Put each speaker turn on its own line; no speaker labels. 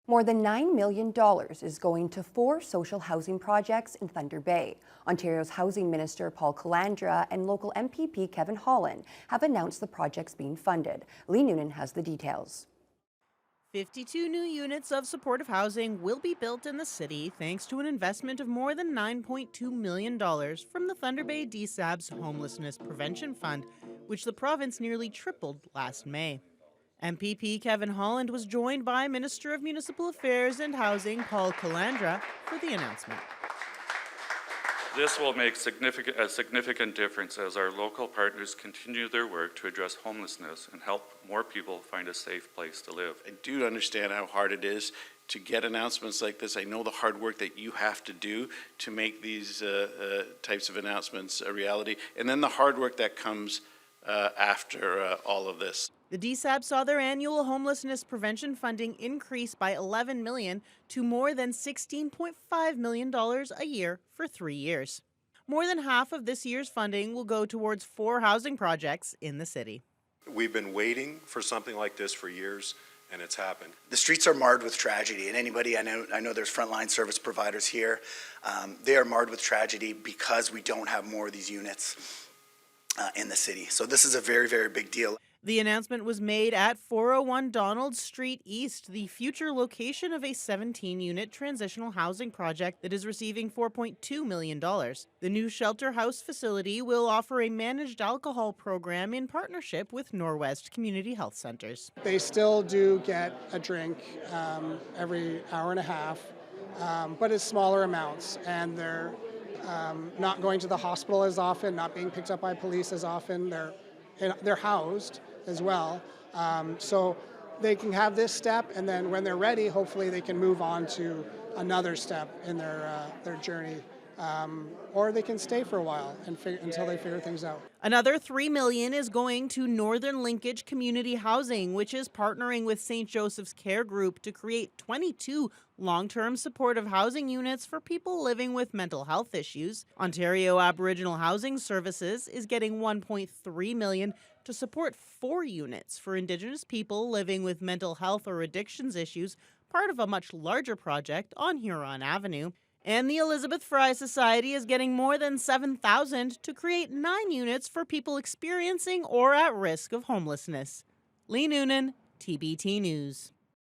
More than $9 million is going to 4 social housing projects in Thunder Bay. Ontario's Housing Minister Paul Calandra and local MPP Kevin Holland have announced the projects being funded. Lee Noonan has the details.
52 new units of supportive housing will be built in the city thanks to an investment of more than $9.2 million from the Thunder Bay DSAB's Homelessness Prevention Fund, which the province nearly tripled last May. MPP Kevin Holland was joined by Minister of Municipal Affairs and Housing Paul Calandra for the announcement.
This will make a significant difference as our local partners continue their work to address homelessness and help more people find a safe place to live.
I do understand how hard it is to get announcements like this. I know the hard work that you have to do to make these types of announcements a reality, and then the hard work that comes after all of this.
The DSAB saw their annual homelessness prevention funding increase by $11 million to more than $16.5 million a year for 3 years. More than half of this year's funding will go towards 4 housing projects in the city.
We've been waiting for something like this for years, and it's happened.
The streets are marred with tragedy, and anybody, I know there's frontline service providers here. They are marred with tragedy because we don't have more of these units in the city. So this is a very, very big deal.
The announcement was made at 401 Donald Street East, the future location of a 17-unit transitional housing project that is receiving $4.2 million. The new shelter house facility will offer a managed alcohol program in partnership with Norwest Community Health Centres.
They still do get a drink every hour and a half, but it's smaller amounts, and they're not going to the hospital as often, not being picked up by police as often. They're housed as well, so they can have this step, and then when they're ready, hopefully they can move on to another step in their journey, or they can stay for a while until they figure things out.
Another $3 million is going to Northern Linkage Community Housing, which is partnering with St. Joseph's Care Group to create 22 long-term supportive housing units for people living with mental health issues. Ontario Aboriginal Housing Services is getting $1.3 million to support 4 units for Indigenous people living with mental health or addictions issues, part of a much larger project on Huron Avenue. And the Elizabeth Fry Society is getting more than $7,000 to create 9 units for people experiencing or at risk of homelessness. Lee Noonan, TBT News.